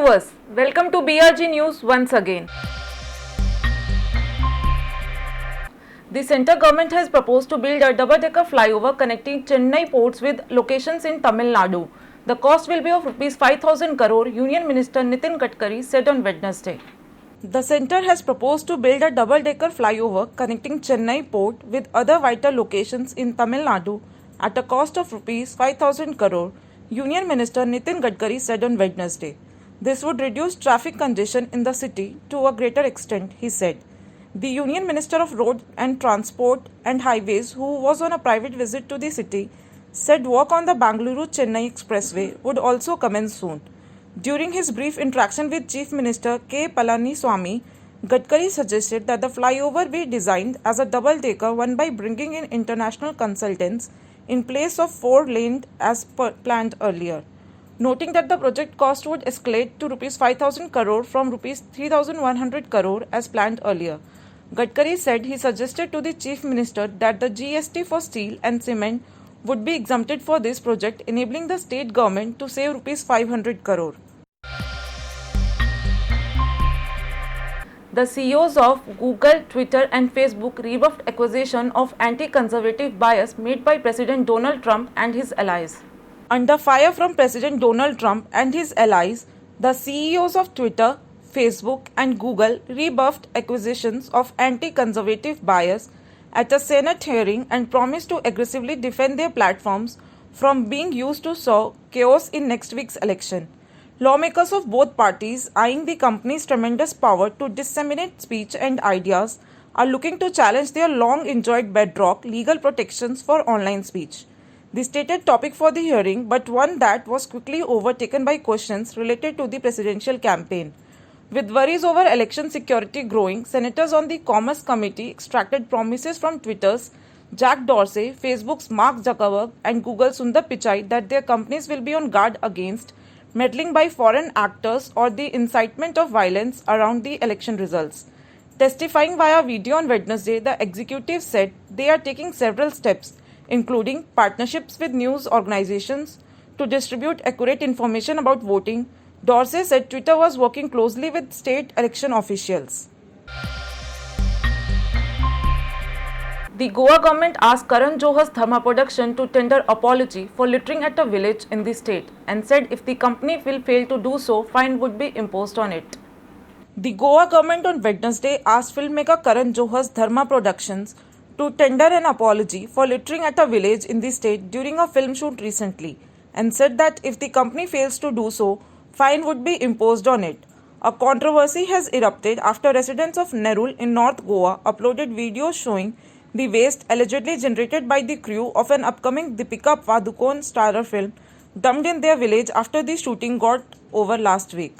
viewers, welcome to BRG News once again. The central government has proposed to build a double-decker flyover connecting Chennai ports with locations in Tamil Nadu. The cost will be of Rs 5,000 crore, Union Minister Nitin Gadkari said on Wednesday. The centre has proposed to build a double-decker flyover connecting Chennai port with other vital locations in Tamil Nadu at a cost of Rs 5,000 crore, Union Minister Nitin Gadkari said on Wednesday. This would reduce traffic congestion in the city to a greater extent, he said. The Union Minister of Road and Transport and Highways, who was on a private visit to the city, said work on the Bangalore-Chennai Expressway would also commence soon. During his brief interaction with Chief Minister K. Palaniswamy, Gadkari suggested that the flyover be designed as a double-decker one by bringing in international consultants in place of four-laned as planned earlier, noting that the project cost would escalate to Rs 5,000 crore from Rs 3,100 crore as planned earlier. Gadkari said he suggested to the Chief Minister that the GST for steel and cement would be exempted for this project, enabling the state government to save Rs 500 crore. The CEOs of Google, Twitter and Facebook rebuffed accusation of anti-conservative bias made by President Donald Trump and his allies. Under fire from President Donald Trump and his allies, the CEOs of Twitter, Facebook and Google rebuffed accusations of anti-conservative bias at a Senate hearing and promised to aggressively defend their platforms from being used to sow chaos in next week's election. Lawmakers of both parties, eyeing the company's tremendous power to disseminate speech and ideas, are looking to challenge their long-enjoyed bedrock legal protections for online speech. The stated topic for the hearing, but one that was quickly overtaken by questions related to the presidential campaign. With worries over election security growing, senators on the Commerce Committee extracted promises from Twitter's Jack Dorsey, Facebook's Mark Zuckerberg and Google's Sundar Pichai that their companies will be on guard against meddling by foreign actors or the incitement of violence around the election results. Testifying via video on Wednesday, the executive said they are taking several steps, including partnerships with news organizations to distribute accurate information about voting. Dorsey said Twitter was working closely with state election officials. The Goa government asked Karan Johar's Dharma Production to tender apology for littering at a village in the state and said if the company will fail to do so, fine would be imposed on it. The Goa government on Wednesday asked filmmaker Karan Johar's Dharma Productions to tender an apology for littering at a village in the state during a film shoot recently and said that if the company fails to do so, fine would be imposed on it. A controversy has erupted after residents of Nerul in North Goa uploaded videos showing the waste allegedly generated by the crew of an upcoming Deepika Padukone starrer film dumped in their village after the shooting got over last week.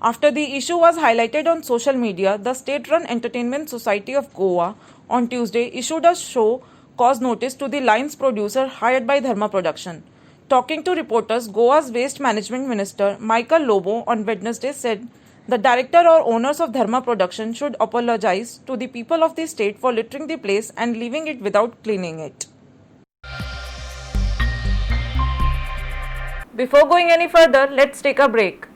After the issue was highlighted on social media, the state-run Entertainment Society of Goa on Tuesday issued a show cause notice to the line's producer hired by Dharma Production. Talking to reporters, Goa's Waste Management Minister Michael Lobo on Wednesday said the director or owners of Dharma Production should apologize to the people of the state for littering the place and leaving it without cleaning it. Before going any further, let's take a break.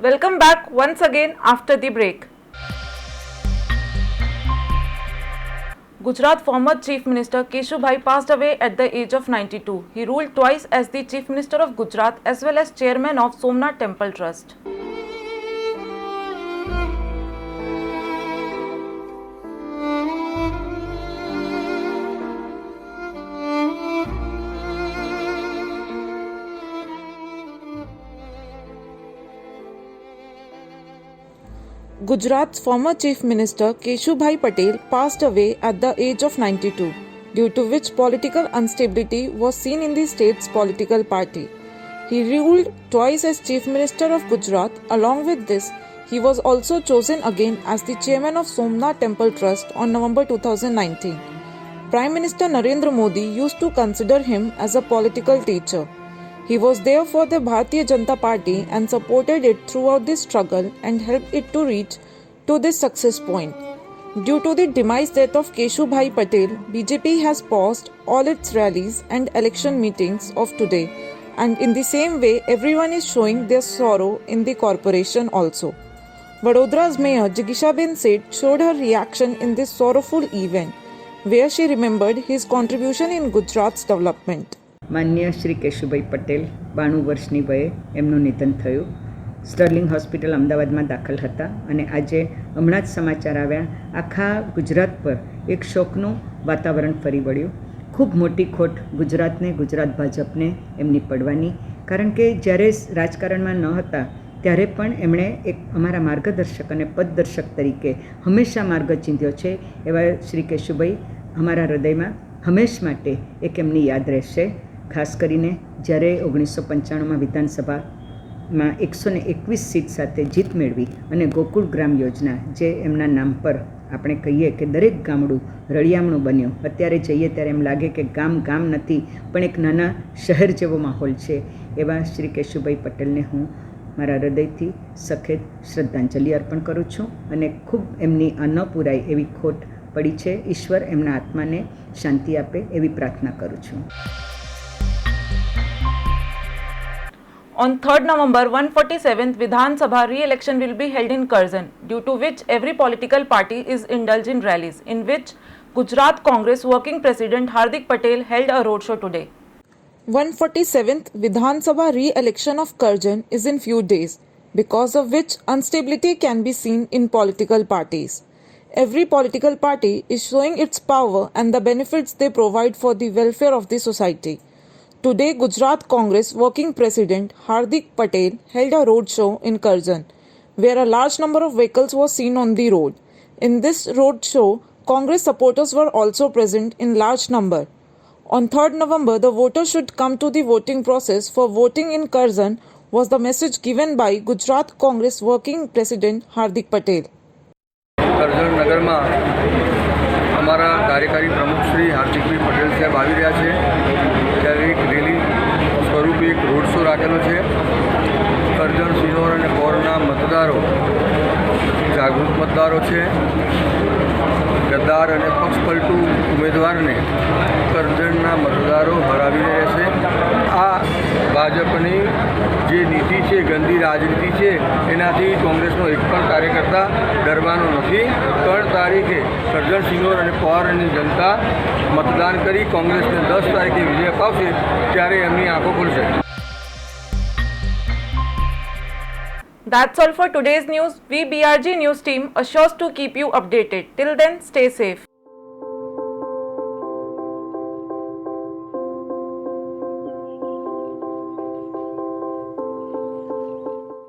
Welcome back once again after the break. Gujarat former Chief Minister Keshubhai passed away at the age of 92. He ruled twice as the Chief Minister of Gujarat as well as Chairman of Somnath Temple Trust. Gujarat's former Chief Minister Keshubhai Patel passed away at the age of 92, due to which political instability was seen in the state's political party. He ruled twice as Chief Minister of Gujarat. Along with this, he was also chosen again as the Chairman of Somnath Temple Trust on November 2019. Prime Minister Narendra Modi used to consider him as a political teacher. He was there for the Bharatiya Janata Party and supported it throughout this struggle and helped it to reach to this success point. Due to the demise death of Keshubhai Patel, BJP has paused all its rallies and election meetings of today, and in the same way everyone is showing their sorrow in the corporation also. Vadodara's Mayor Jigishaben Seth showed her reaction in this sorrowful event, where she remembered his contribution in Gujarat's development. માન્ય શ્રી કેશુભાઈ પટેલ 92 વર્ષની વયે એમનું નિધન થયું. Sterling hospital અમદાવાદમાં દાખલ હતા અને આજે હમણાં જ સમાચાર આવ્યા. આખા ગુજરાત પર એક શોકનું વાતાવરણ ફરી વળ્યું. ખૂબ મોટી ખોટ ગુજરાતને, ગુજરાત ભાજપને એમની પડવાની, કારણ કે જ્યારે રાજકારણમાં ન હતા ત્યારે પણ એમણે એક અમારા માર્ગદર્શક અને પથદર્શક તરીકે હંમેશા માર્ગ ચીંધ્યો છે. એવા શ્રી કેશુભાઈ અમારા હૃદયમાં હંમેશ માટે એક એમની યાદ રહેશે. ખાસ કરીને જ્યારે 1995માં વિધાનસભામાં 121 સીટ સાથે જીત મેળવી અને ગોકુળ ગ્રામ યોજના, જે એમના નામ પર આપણે કહીએ કે દરેક ગામડું રળિયામણું બન્યું. અત્યારે જઈએ ત્યારે એમ લાગે કે ગામ ગામ નથી પણ એક નાના શહેર જેવો માહોલ છે. એવા શ્રી કેશુભાઈ પટેલને હું મારા હૃદયથી સખેદ શ્રદ્ધાંજલિ અર્પણ કરું છું અને ખૂબ એમની આ ન પૂરાય એવી ખોટ પડી છે. ઈશ્વર એમના આત્માને શાંતિ આપે એવી પ્રાર્થના કરું છું. On 3rd November, 147th Vidhan Sabha re-election will be held in Curzon, due to which every political party is indulged in rallies, in which Gujarat Congress Working President Hardik Patel held a roadshow today. 147th Vidhan Sabha re-election of Curzon is in few days, because of which instability can be seen in political parties. Every political party is showing its power and the benefits they provide for the welfare of the society. Today, Gujarat Congress Working President Hardik Patel held a roadshow in Curzon, where a large number of vehicles were seen on the road. In this roadshow, Congress supporters were also present in large number. On 3rd November, the voters should come to the voting process for voting in Curzon, was the message given by Gujarat Congress Working President Hardik Patel. Karjan નગરમાં અમારા કાર્યકારી પ્રમુખ શ્રી હાર્દિકભાઈ પટેલ સાહેબ આવી રહ્યા છે, ત્યારે એક રેલી સ્વરૂપે એક રોડ શો રાખેલો છે. કરજણ સિનોર અને કોરના મતદારો જાગૃત મતદારો છે. ગદ્દાર અને પક્ષપલટુ ઉમેદવારને કરજણના મતદારો હરાવી રહ્યા છે. આ ભાજપની જે નીતિ છે, ગંદી રાજનીતિ છે, એનાથી કોંગ્રેસનો એક પણ કાર્યકર્તા ડરવાનો નથી. 3 તારીખે કરજણ સિનોર અને કોરની જનતા મતદાન કરી કોંગ્રેસને 10 તારીખે વિજય અપાવશે, ત્યારે એમની આંખો ખુલશે. That's all for today's news. We BRG News team assures to keep you updated. Till then, stay safe.